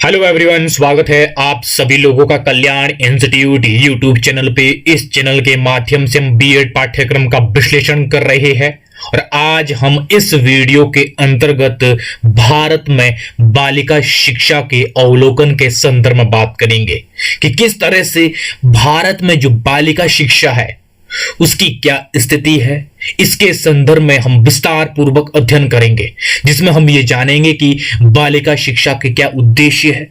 Hello everyone, स्वागत है आप सभी लोगों का कल्याण इंस्टीट्यूट यूट्यूब चैनल पे। इस चैनल के माध्यम से हम बीएड पाठ्यक्रम का विश्लेषण कर रहे हैं और आज हम इस वीडियो के अंतर्गत भारत में बालिका शिक्षा के अवलोकन के संदर्भ में बात करेंगे कि किस तरह से भारत में जो बालिका शिक्षा है उसकी क्या स्थिति है। इसके संदर्भ में हम विस्तार पूर्वक अध्ययन करेंगे, जिसमें हम ये जानेंगे कि बालिका शिक्षा के क्या उद्देश्य है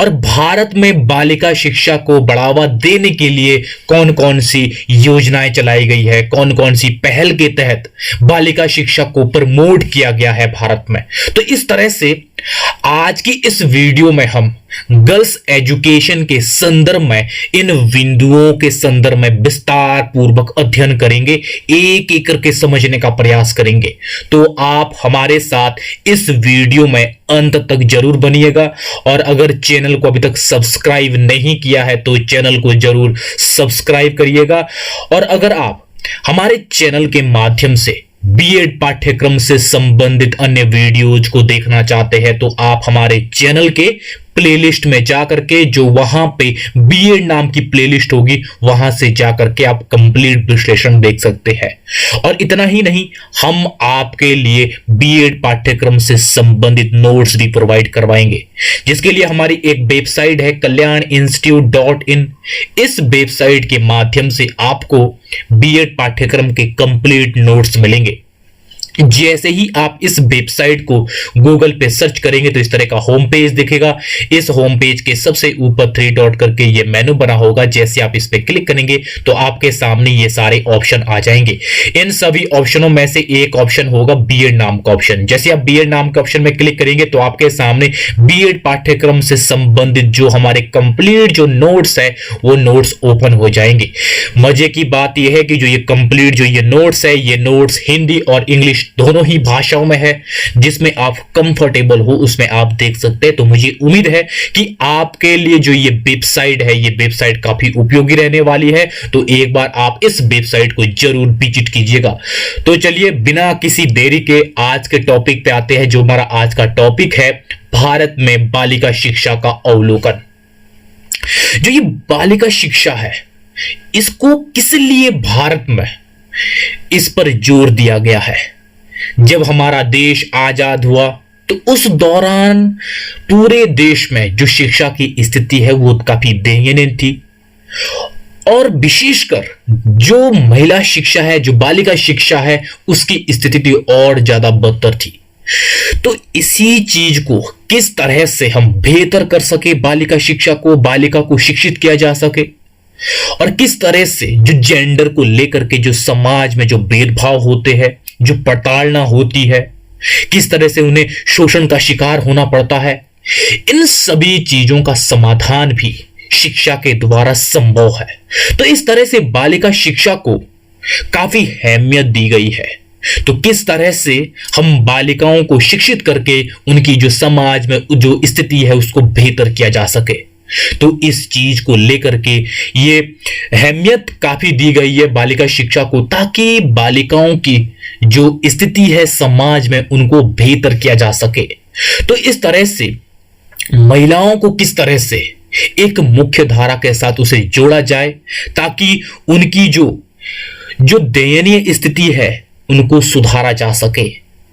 और भारत में बालिका शिक्षा को बढ़ावा देने के लिए कौन कौन सी योजनाएं चलाई गई है, कौन कौन सी पहल के तहत बालिका शिक्षा को प्रमोट किया गया है भारत में। तो इस तरह से आज की इस वीडियो में हम गर्ल्स एजुकेशन के संदर्भ में इन बिंदुओं के संदर्भ में विस्तार पूर्वक अध्ययन करेंगे, एक एक करके समझने का प्रयास करेंगे। तो आप हमारे साथ इस वीडियो में अंत तक जरूर बनिएगा और अगर चैनल को अभी तक सब्सक्राइब नहीं किया है तो चैनल को जरूर सब्सक्राइब करिएगा। और अगर आप हमारे चैनल के माध्यम से बीएड पाठ्यक्रम से संबंधित अन्य वीडियोज को देखना चाहते हैं तो आप हमारे चैनल के प्लेलिस्ट में जाकर के, जो वहां पे बीएड नाम की प्लेलिस्ट होगी, वहां से जाकर के आप कंप्लीट विश्लेषण देख सकते हैं। और इतना ही नहीं, हम आपके लिए बीएड पाठ्यक्रम से संबंधित नोट्स भी प्रोवाइड करवाएंगे, जिसके लिए हमारी एक वेबसाइट है kalyaninstitute.in। इस वेबसाइट के माध्यम से आपको बीएड पाठ्यक्रम के कंप्लीट नोट्स मिलेंगे। जैसे ही आप इस वेबसाइट को गूगल पे सर्च करेंगे तो इस तरह का होम पेज दिखेगा। इस होम पेज के सबसे ऊपर 3 डॉट करके ये मेनू बना होगा। जैसे आप इस पे क्लिक करेंगे तो आपके सामने ये सारे ऑप्शन आ जाएंगे। इन सभी ऑप्शनों में से एक ऑप्शन होगा बीएड नाम का ऑप्शन। जैसे आप बीएड नाम के ऑप्शन में क्लिक करेंगे तो आपके सामने बीएड पाठ्यक्रम से संबंधित जो हमारे कंप्लीट जो नोट्स है वो नोट्स ओपन हो जाएंगे। मजे की बात यह है कि जो ये कंप्लीट जो ये नोट्स है, ये नोट्स हिंदी और इंग्लिश दोनों ही भाषाओं में है, जिसमें आप कंफर्टेबल हो उसमें आप देख सकते हैं। तो मुझे उम्मीद है कि आपके लिए जो ये वेबसाइट है, ये वेबसाइट काफी उपयोगी रहने वाली है। तो एक बार आप इस वेबसाइट को जरूर विजिट कीजिएगा। तो चलिए बिना किसी देरी के आज के टॉपिक पे आते हैं। जो हमारा आज का टॉपिक है भारत में बालिका शिक्षा का अवलोकन। जो ये बालिका शिक्षा है, इसको किस लिए भारत में इस पर जोर दिया गया है। जब हमारा देश आजाद हुआ तो उस दौरान पूरे देश में जो शिक्षा की स्थिति है वो काफी दयनीय थी और विशेषकर जो महिला शिक्षा है, जो बालिका शिक्षा है, उसकी स्थिति और ज्यादा बदतर थी। तो इसी चीज को किस तरह से हम बेहतर कर सके, बालिका शिक्षा को, बालिका को शिक्षित किया जा सके और किस तरह से जो जेंडर को लेकर के जो समाज में जो भेदभाव होते हैं, जो प्रताड़ना होती है, किस तरह से उन्हें शोषण का शिकार होना पड़ता है, इन सभी चीजों का समाधान भी शिक्षा के द्वारा संभव है। तो इस तरह से बालिका शिक्षा को काफी अहमियत दी गई है। तो किस तरह से हम बालिकाओं को शिक्षित करके उनकी जो समाज में जो स्थिति है उसको बेहतर किया जा सके, तो इस चीज को लेकर के ये अहमियत काफी दी गई है बालिका शिक्षा को, ताकि बालिकाओं की जो स्थिति है समाज में उनको बेहतर किया जा सके। तो इस तरह से महिलाओं को किस तरह से एक मुख्य धारा के साथ उसे जोड़ा जाए ताकि उनकी जो दयनीय स्थिति है उनको सुधारा जा सके।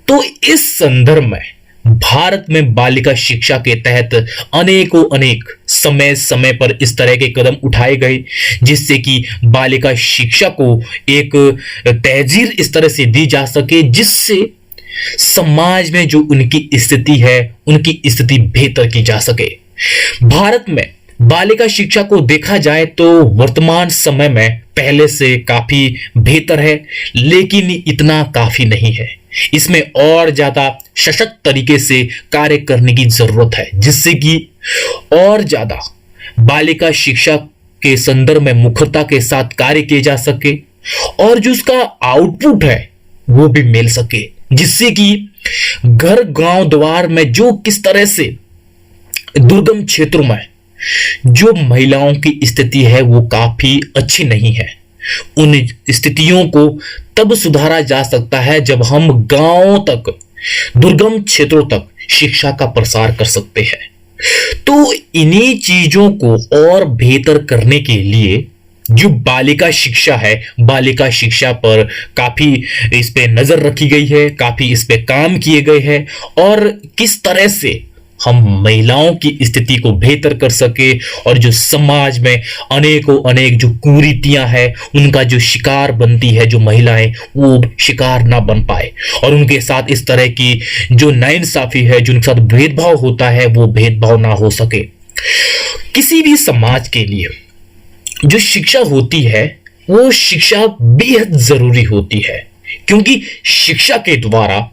तो इस संदर्भ में भारत में बालिका शिक्षा के तहत अनेक समय समय पर इस तरह के कदम उठाए गए, जिससे कि बालिका शिक्षा को एक तहजीर इस तरह से दी जा सके जिससे समाज में जो उनकी स्थिति है उनकी स्थिति बेहतर की जा सके। भारत में बालिका शिक्षा को देखा जाए तो वर्तमान समय में पहले से काफी बेहतर है, लेकिन इतना काफी नहीं है। इसमें और ज्यादा सशक्त तरीके से कार्य करने की जरूरत है, जिससे कि और ज्यादा बालिका शिक्षा के संदर्भ में मुखरता के साथ कार्य किए जा सके और जो उसका आउटपुट है वो भी मिल सके, जिससे कि घर गांव द्वार में जो किस तरह से दुर्गम क्षेत्रों में जो महिलाओं की स्थिति है वो काफी अच्छी नहीं है, उन स्थितियों को तब सुधारा जा सकता है जब हम गांवों तक, दुर्गम क्षेत्रों तक शिक्षा का प्रसार कर सकते हैं। तो इन्हीं चीजों को और बेहतर करने के लिए जो बालिका शिक्षा है, बालिका शिक्षा पर काफी इस पे नजर रखी गई है, काफी इस पे काम किए गए हैं और किस तरह से हम महिलाओं की स्थिति को बेहतर कर सके और जो समाज में अनेकों अनेक जो कुरीतियां हैं उनका जो शिकार बनती है जो महिलाएं, वो शिकार ना बन पाए और उनके साथ इस तरह की जो नाइंसाफी है, जो उनके साथ भेदभाव होता है, वो भेदभाव ना हो सके। किसी भी समाज के लिए जो शिक्षा होती है वो शिक्षा बेहद जरूरी होती है, क्योंकि शिक्षा के द्वारा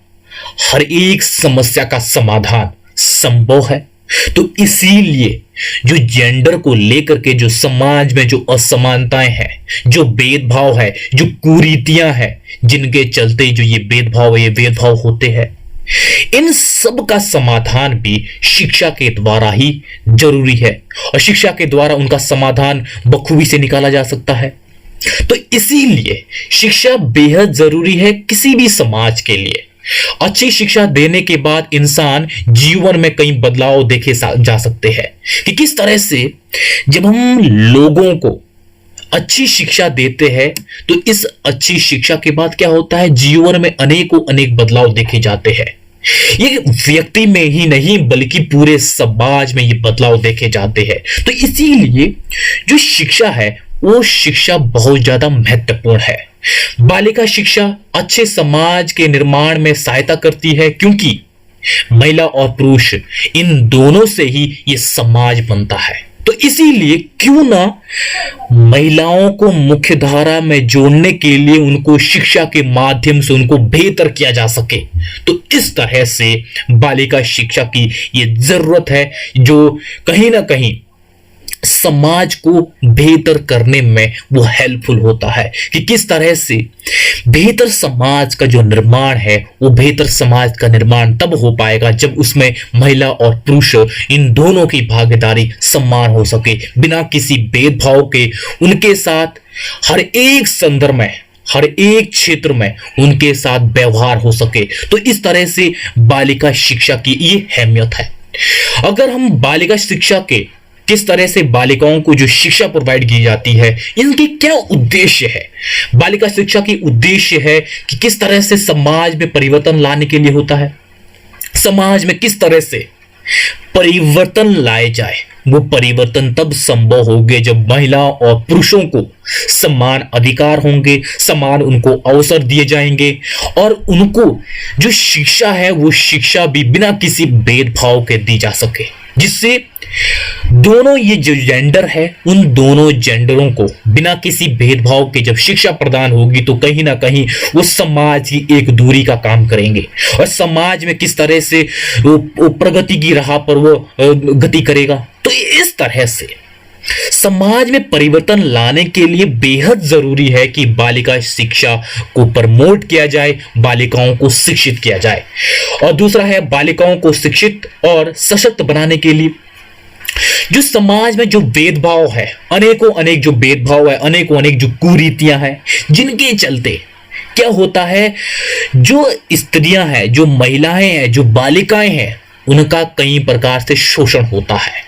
हर एक समस्या का समाधान संभव है। तो इसीलिए जो जेंडर को लेकर के जो समाज में जो असमानताएं हैं, जो भेदभाव है, जो कुरीतियां हैं, जिनके चलते जो ये भेदभाव होते हैं, इन सब का समाधान भी शिक्षा के द्वारा ही जरूरी है और शिक्षा के द्वारा उनका समाधान बखूबी से निकाला जा सकता है। तो इसीलिए शिक्षा बेहद जरूरी है किसी भी समाज के लिए। अच्छी शिक्षा देने के बाद इंसान जीवन में कई बदलाव देखे जा सकते हैं कि किस तरह से जब हम लोगों को अच्छी शिक्षा देते हैं तो इस अच्छी शिक्षा के बाद क्या होता है, जीवन में अनेकों अनेक बदलाव देखे जाते हैं। ये व्यक्ति में ही नहीं बल्कि पूरे समाज में ये बदलाव देखे जाते हैं। तो इसीलिए जो शिक्षा है वो शिक्षा बहुत ज्यादा महत्वपूर्ण है। बालिका शिक्षा अच्छे समाज के निर्माण में सहायता करती है, क्योंकि महिला और पुरुष इन दोनों से ही ये समाज बनता है। तो इसीलिए क्यों ना महिलाओं को मुख्य धारा में जोड़ने के लिए उनको शिक्षा के माध्यम से उनको बेहतर किया जा सके। तो इस तरह से बालिका शिक्षा की ये जरूरत है, जो कहीं ना कहीं समाज को बेहतर करने में वो हेल्पफुल होता है कि किस तरह से बेहतर समाज का जो निर्माण है वो बेहतर समाज का निर्माण तब हो पाएगा जब उसमें महिला और पुरुष इन दोनों की भागीदारी समान हो सके, बिना किसी भेदभाव के उनके साथ हर एक संदर्भ में, हर एक क्षेत्र में उनके साथ व्यवहार हो सके। तो इस तरह से बालिका शिक्षा की ये अहमियत है। अगर हम बालिका शिक्षा के किस तरह से बालिकाओं को जो शिक्षा प्रोवाइड की जाती है, इनके क्या उद्देश्य है, बालिका शिक्षा की उद्देश्य है कि किस तरह से समाज में परिवर्तन लाने के लिए होता है। समाज में किस तरह से परिवर्तन लाए जाए, वो परिवर्तन तब संभव होंगे जब महिला और पुरुषों को समान अधिकार होंगे, समान उनको अवसर दिए जाएंगे और उनको जो शिक्षा है वो शिक्षा भी बिना किसी भेदभाव के दी जा सके, जिससे दोनों ये जो जेंडर है उन दोनों जेंडरों को बिना किसी भेदभाव के जब शिक्षा प्रदान होगी तो कहीं ना कहीं वो समाज की एक दूरी का काम करेंगे और समाज में किस तरह से वो प्रगति की राह पर वो गति करेगा। तो इस तरह से समाज में परिवर्तन लाने के लिए बेहद जरूरी है कि बालिका शिक्षा को प्रमोट किया जाए, बालिकाओं को शिक्षित किया जाए। और दूसरा है बालिकाओं को शिक्षित और सशक्त बनाने के लिए जो समाज में जो भेदभाव है, अनेकों अनेक जो भेदभाव है, अनेकों अनेक जो कुरीतियां हैं, जिनके चलते क्या होता है, जो स्त्रियां हैं, जो महिलाएं हैं, जो बालिकाएं हैं, उनका कई प्रकार से शोषण होता है।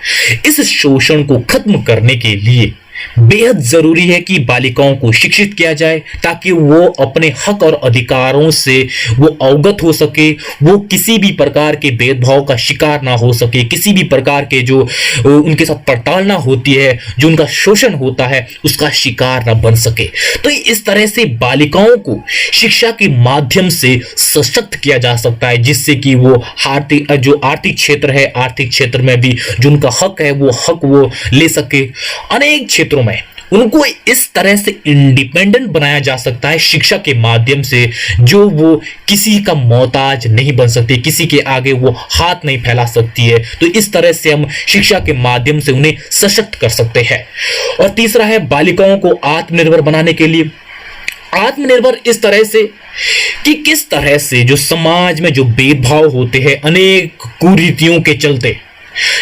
इस शोषण को खत्म करने के लिए बेहद जरूरी है कि बालिकाओं को शिक्षित किया जाए ताकि वो अपने हक और अधिकारों से वो अवगत हो सके, वो किसी भी प्रकार के भेदभाव का शिकार ना हो सके, किसी भी प्रकार के जो उनके साथ प्रताड़ना होती है, जो उनका शोषण होता है, उसका शिकार ना बन सके। तो इस तरह से बालिकाओं को शिक्षा के माध्यम से सशक्त किया जा सकता है, जिससे कि वो आर्थिक क्षेत्र है, आर्थिक क्षेत्र में भी जो उनका हक है वो हक वो ले सके। अनेक क्षेत्रों में उनको इस तरह से इंडिपेंडेंट बनाया जा सकता है शिक्षा के माध्यम से, जो वो किसी का मोहताज नहीं बन सकती, किसी के आगे वो हाथ नहीं फैला सकती है। तो इस तरह से हम शिक्षा के माध्यम से उन्हें सशक्त कर सकते हैं। और तीसरा है बालिकाओं को आत्मनिर्भर बनाने के लिए। आत्मनिर्भर इस तरह से कि किस तरह से जो समाज में जो भेदभाव होते हैं, अनेक कुरीतियों के चलते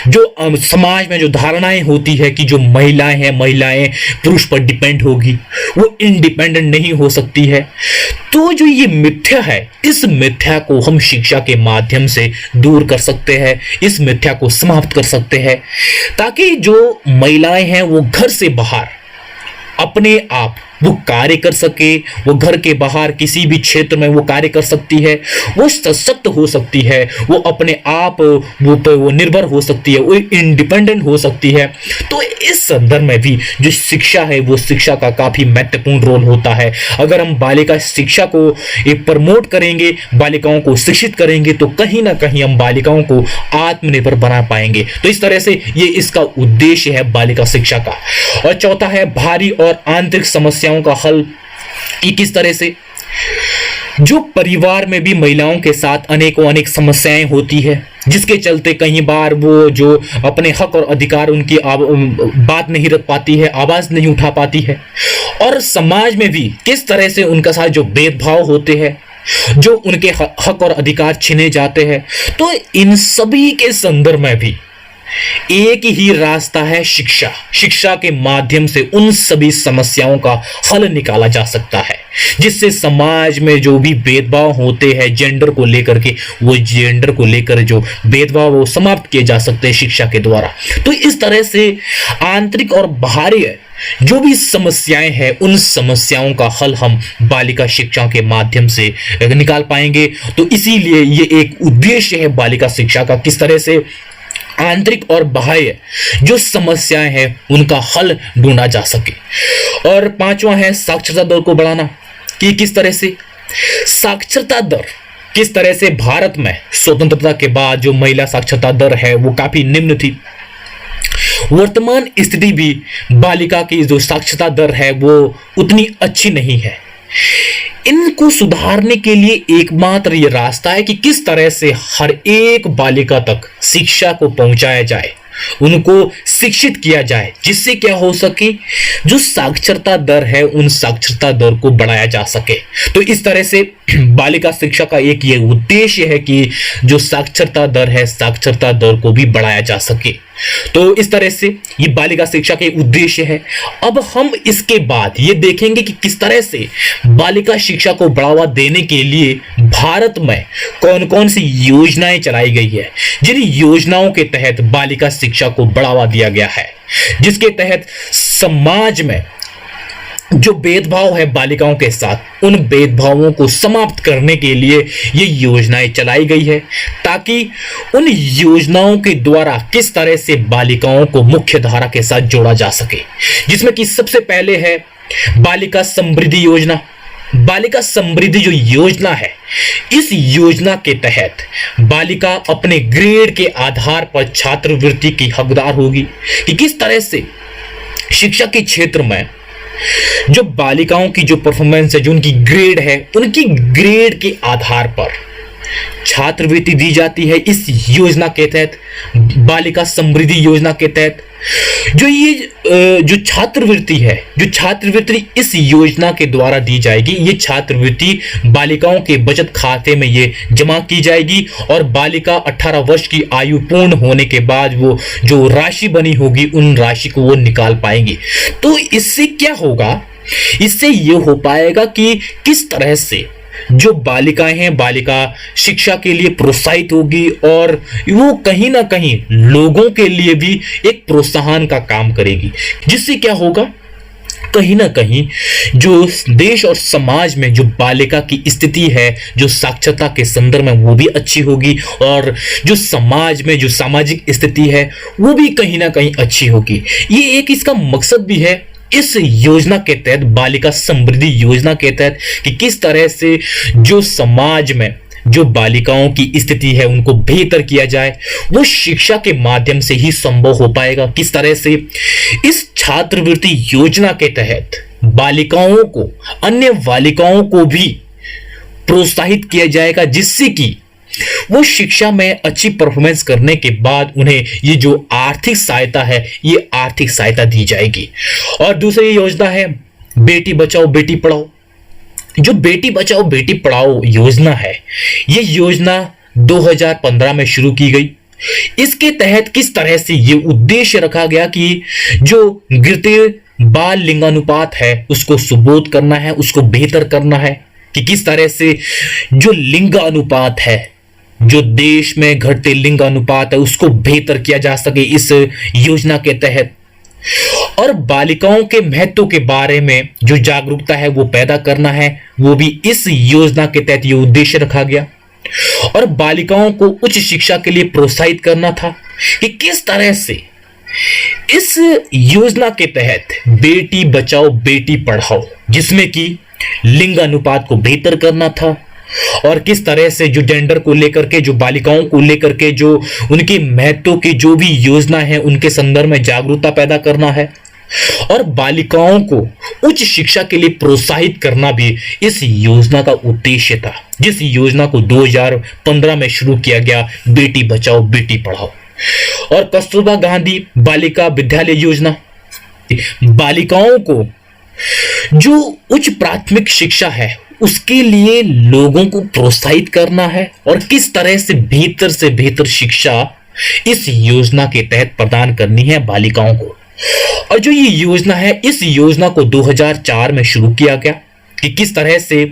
जो समाज में जो धारणाएं होती है कि जो महिलाएं पुरुष पर डिपेंड होगी, वो इंडिपेंडेंट नहीं हो सकती है। तो जो ये मिथ्या है, इस मिथ्या को हम शिक्षा के माध्यम से दूर कर सकते हैं, इस मिथ्या को समाप्त कर सकते हैं, ताकि जो महिलाएं हैं वो घर से बाहर अपने आप वो कार्य कर सके, वो घर के बाहर किसी भी क्षेत्र में वो कार्य कर सकती है, वो सशक्त हो सकती है, वो अपने आप वो निर्भर हो सकती है, वो इंडिपेंडेंट हो सकती है। तो इस संदर्भ में भी जो शिक्षा है वो शिक्षा का काफी महत्वपूर्ण रोल होता है। अगर हम बालिका शिक्षा को प्रमोट करेंगे, बालिकाओं को शिक्षित करेंगे, तो कहीं ना कहीं हम बालिकाओं को आत्मनिर्भर बना पाएंगे। तो इस तरह से ये इसका उद्देश्य है बालिका शिक्षा का। और चौथा है बाहरी और आंतरिक समस्याओं का हल। कि किस तरह से जो परिवार में भी महिलाओं के साथ अनेक समस्याएं होती है, जिसके चलते कई बार वो जो अपने हक और अधिकार उनकी बात नहीं रख पाती है, आवाज नहीं उठा पाती है। और समाज में भी किस तरह से उनका साथ जो भेदभाव होते हैं, जो उनके हक और अधिकार छीने जाते हैं। तो इन सभी के संदर्भ में भी एक ही रास्ता है शिक्षा। शिक्षा के माध्यम से उन सभी समस्याओं का हल निकाला जा सकता है, जिससे समाज में जो भी भेदभाव होते हैं जेंडर को लेकर के, वो जेंडर को लेकर जो भेदभाव वो समाप्त किए जा सकते हैं शिक्षा के द्वारा। तो इस तरह से आंतरिक और बाहरी जो भी समस्याएं हैं, उन समस्याओं का हल हम बालिका शिक्षा के माध्यम से निकाल पाएंगे। तो इसीलिए ये एक उद्देश्य है बालिका शिक्षा का, किस तरह से आंतरिक और बाह्य जो समस्याएं हैं उनका हल ढूंढा जा सके। और पांचवा है साक्षरता दर को बढ़ाना। कि किस तरह से साक्षरता दर, किस तरह से भारत में स्वतंत्रता के बाद जो महिला साक्षरता दर है वो काफी निम्न थी। वर्तमान स्थिति भी बालिका की जो साक्षरता दर है वो उतनी अच्छी नहीं है। इनको सुधारने के लिए एकमात्र ये रास्ता है कि किस तरह से हर एक बालिका तक शिक्षा को पहुंचाया जाए, उनको शिक्षित किया जाए, जिससे क्या हो सके, जो साक्षरता दर है उन साक्षरता दर को बढ़ाया जा सके। तो इस तरह से बालिका शिक्षा का एक ये उद्देश्य है कि जो साक्षरता दर है, साक्षरता दर को भी बढ़ाया जा सके। तो इस तरह से ये बालिका शिक्षा के उद्देश्य है। अब हम इसके बाद ये देखेंगे कि किस तरह से बालिका शिक्षा को बढ़ावा देने के लिए भारत में कौन कौन सी योजनाएं चलाई गई है, जिन योजनाओं के तहत बालिका शिक्षा को बढ़ावा दिया गया है, जिसके तहत समाज में जो भेदभाव है बालिकाओं के साथ, उन भेदभावों को समाप्त करने के लिए ये योजनाएं चलाई गई है, ताकि उन योजनाओं के द्वारा किस तरह से बालिकाओं को मुख्य धारा के साथ जोड़ा जा सके। जिसमें कि सबसे पहले है बालिका समृद्धि योजना। बालिका समृद्धि जो योजना है, इस योजना के तहत बालिका अपने ग्रेड के आधार पर छात्रवृत्ति की हकदार होगी। कि किस तरह से शिक्षा के क्षेत्र में जो बालिकाओं की जो परफॉर्मेंस है, जो उनकी ग्रेड है, उनकी ग्रेड के आधार पर छात्रवृत्ति दी जाती है। इस योजना के तहत, बालिका समृद्धि योजना के तहत जो छात्रवृत्ति है, जो छात्रवृत्ति इस योजना के द्वारा दी जाएगी, ये छात्रवृत्ति बालिकाओं के बचत खाते में ये जमा की जाएगी और बालिका 18 वर्ष की आयु पूर्ण होने के बाद वो जो राशि बनी होगी उन राशि को वो निकाल पाएंगी। तो इससे क्या होगा, इससे ये हो पाएगा कि किस तरह से जो बालिकाएं हैं, बालिका शिक्षा के लिए प्रोत्साहित होगी और वो कहीं ना कहीं लोगों के लिए भी एक प्रोत्साहन का काम करेगी। जिससे क्या होगा, कहीं ना कहीं जो देश और समाज में जो बालिका की स्थिति है, जो साक्षरता के संदर्भ में, वो भी अच्छी होगी और जो समाज में जो सामाजिक स्थिति है वो भी कहीं ना कहीं अच्छी होगी। ये एक इसका मकसद भी है इस योजना के तहत, बालिका समृद्धि योजना के तहत, कि किस तरह से जो समाज में जो बालिकाओं की स्थिति है उनको बेहतर किया जाए, वो शिक्षा के माध्यम से ही संभव हो पाएगा। किस तरह से इस छात्रवृत्ति योजना के तहत बालिकाओं को, अन्य बालिकाओं को भी प्रोत्साहित किया जाएगा, जिससे कि वो शिक्षा में अच्छी परफॉर्मेंस करने के बाद उन्हें ये जो आर्थिक सहायता है, ये आर्थिक सहायता दी जाएगी। और दूसरी योजना है बेटी बचाओ बेटी पढ़ाओ। जो बेटी बचाओ बेटी पढ़ाओ योजना है, ये योजना 2015 में शुरू की गई इसके तहत किस तरह से ये उद्देश्य रखा गया कि जो गिरते बाल लिंगानुपात है उसको सुबोध करना है, उसको बेहतर करना है, कि किस तरह से जो लिंग अनुपात है, जो देश में घटते लिंग अनुपात है, उसको बेहतर किया जा सके इस योजना के तहत। और बालिकाओं के महत्व के बारे में जो जागरूकता है वो पैदा करना है, वो भी इस योजना के तहत ये उद्देश्य रखा गया। और बालिकाओं को उच्च शिक्षा के लिए प्रोत्साहित करना था कि किस तरह से इस योजना के तहत बेटी बचाओ बेटी पढ़ाओ, जिसमें कि लिंग अनुपात को बेहतर करना था, और किस तरह से जो जेंडर को लेकर के, जो बालिकाओं को लेकर के जो उनके महत्व की जो भी योजना है उनके संदर्भ में जागरूकता पैदा करना है। और बालिकाओं को उच्च शिक्षा के लिए प्रोत्साहित करना भी इस योजना का उद्देश्य था, जिस योजना को 2015 में शुरू किया गया, बेटी बचाओ बेटी पढ़ाओ। और कस्तूरबा गांधी बालिका विद्यालय योजना, बालिकाओं को जो उच्च प्राथमिक शिक्षा है उसके लिए लोगों को प्रोत्साहित करना है, और किस तरह से बेहतर शिक्षा इस योजना के तहत प्रदान करनी है बालिकाओं को। और जो ये योजना है, इस योजना को 2004 में शुरू किया गया कि किस तरह से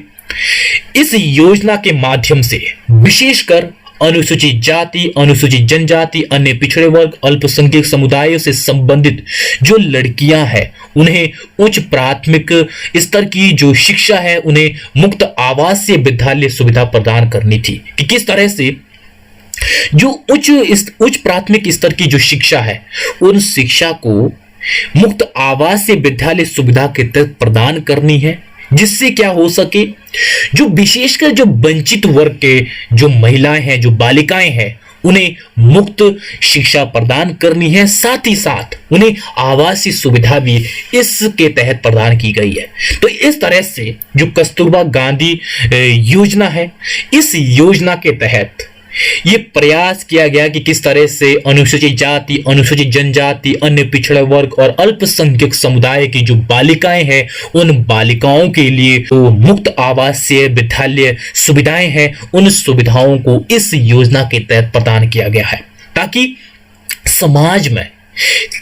इस योजना के माध्यम से विशेषकर अनुसूचित जाति, अनुसूचित जनजाति, अन्य पिछड़े वर्ग, अल्पसंख्यक समुदायों से संबंधित जो लड़कियां हैं उन्हें उच्च प्राथमिक स्तर की जो शिक्षा है उन्हें मुक्त आवासीय विद्यालय सुविधा प्रदान करनी थी। कि किस तरह से जो उच्च प्राथमिक स्तर की जो शिक्षा है उन शिक्षा को मुक्त आवासीय विद्यालय सुविधा के तहत प्रदान करनी है, जिससे क्या हो सके, जो विशेषकर जो वंचित वर्ग के जो महिलाएं हैं, जो बालिकाएं हैं, उन्हें मुक्त शिक्षा प्रदान करनी है, साथ ही साथ उन्हें आवासीय सुविधा भी इसके तहत प्रदान की गई है। तो इस तरह से जो कस्तूरबा गांधी योजना है, इस योजना के तहत ये प्रयास किया गया कि किस तरह से अनुसूचित जाति, अनुसूचित जनजाति, अन्य पिछड़ा वर्ग और अल्पसंख्यक समुदाय की जो बालिकाएं हैं उन बालिकाओं के लिए तो मुक्त आवासीय विद्यालय सुविधाएं हैं, उन सुविधाओं को इस योजना के तहत प्रदान किया गया है, ताकि समाज में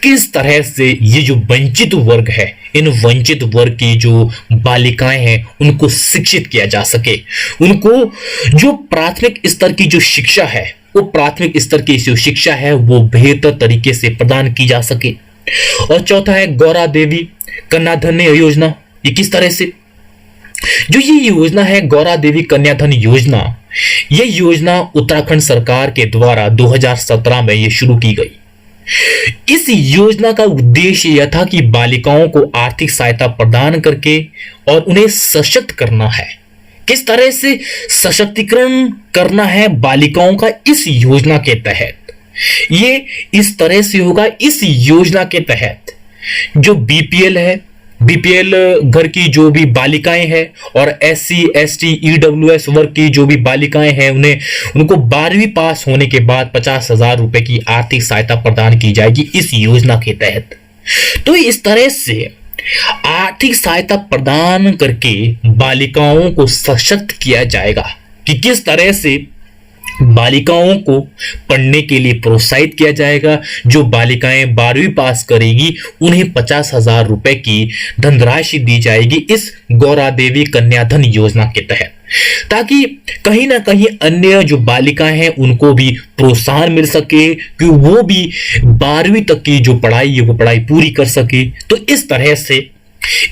किस तरह से ये जो वंचित वर्ग है, इन वंचित वर्ग की जो बालिकाएं हैं उनको शिक्षित किया जा सके, उनको जो प्राथमिक स्तर की जो शिक्षा है, वो प्राथमिक स्तर की जो शिक्षा है वो बेहतर तरीके से प्रदान की जा सके। और चौथा है गौरा देवी कन्याधन योजना। ये किस तरह से जो ये योजना है गौरा देवी कन्याधन योजना, ये योजना उत्तराखंड सरकार के द्वारा 2017 में ये शुरू की गई। इस योजना का उद्देश्य यह था कि बालिकाओं को आर्थिक सहायता प्रदान करके और उन्हें सशक्त करना है। किस तरह से सशक्तिकरण करना है बालिकाओं का इस योजना के तहत, ये इस तरह से होगा। इस योजना के तहत जो बीपीएल है, बीपीएल घर की जो भी बालिकाएं हैं और एससी, एसटी, ईडब्ल्यूएस वर्ग की जो भी बालिकाएं हैं उनको 12वीं पास होने के बाद 50,000 रुपए की आर्थिक सहायता प्रदान की जाएगी इस योजना के तहत। तो इस तरह से आर्थिक सहायता प्रदान करके बालिकाओं को सशक्त किया जाएगा कि किस तरह से बालिकाओं को पढ़ने के लिए प्रोत्साहित किया जाएगा। जो बालिकाएं 12वीं पास करेगी उन्हें 50,000 रुपए की धनराशि दी जाएगी इस गौरा देवी कन्याधन योजना के तहत, ताकि कहीं ना कहीं अन्य जो बालिकाएं हैं उनको भी प्रोत्साहन मिल सके कि वो भी 12वीं तक की जो पढ़ाई है वो पढ़ाई पूरी कर सके। तो इस तरह से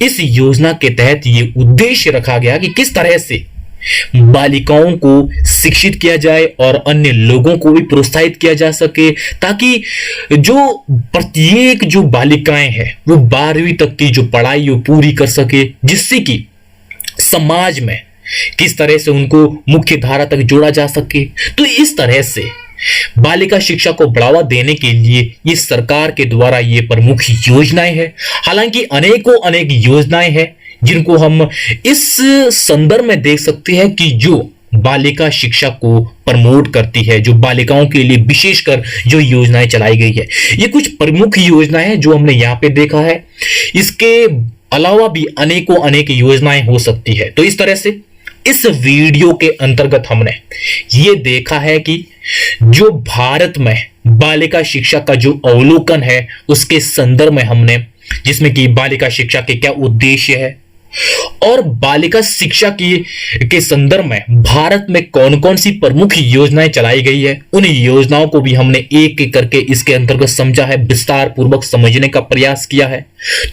इस योजना के तहत ये उद्देश्य रखा गया कि किस तरह से बालिकाओं को शिक्षित किया जाए और अन्य लोगों को भी प्रोत्साहित किया जा सके, ताकि जो प्रत्येक जो बालिकाएं हैं वो 12वीं तक की जो पढ़ाई वो पूरी कर सके, जिससे कि समाज में किस तरह से उनको मुख्य धारा तक जोड़ा जा सके। तो इस तरह से बालिका शिक्षा को बढ़ावा देने के लिए ये सरकार के द्वारा ये प्रमुख योजनाएं हैं। हालांकि अनेक योजनाएं हैं जिनको हम इस संदर्भ में देख सकते हैं कि जो बालिका शिक्षा को प्रमोट करती है, जो बालिकाओं के लिए विशेषकर जो योजनाएं चलाई गई है, ये कुछ प्रमुख योजनाएं हैं जो हमने यहाँ पे देखा है। इसके अलावा भी अनेक योजनाएं हो सकती है। तो इस तरह से इस वीडियो के अंतर्गत हमने ये देखा है कि जो भारत में बालिका शिक्षा का जो अवलोकन है उसके संदर्भ में हमने, जिसमें कि बालिका शिक्षा के क्या उद्देश्य है और बालिका शिक्षा के संदर्भ में भारत में कौन कौन सी प्रमुख योजनाएं चलाई गई है, उन योजनाओं को भी हमने एक एक करके इसके अंतर्गत समझा है, विस्तार पूर्वक समझने का प्रयास किया है।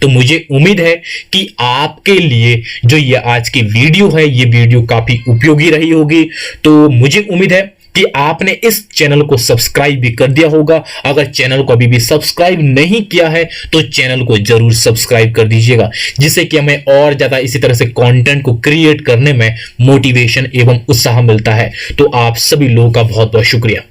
तो मुझे उम्मीद है कि आपके लिए जो ये आज की वीडियो है, ये वीडियो काफी उपयोगी रही होगी। तो मुझे उम्मीद है कि आपने इस चैनल को सब्सक्राइब भी कर दिया होगा। अगर चैनल को अभी भी सब्सक्राइब नहीं किया है तो चैनल को जरूर सब्सक्राइब कर दीजिएगा, जिससे कि हमें और ज्यादा इसी तरह से कंटेंट को क्रिएट करने में मोटिवेशन एवं उत्साह मिलता है। तो आप सभी लोगों का बहुत बहुत शुक्रिया।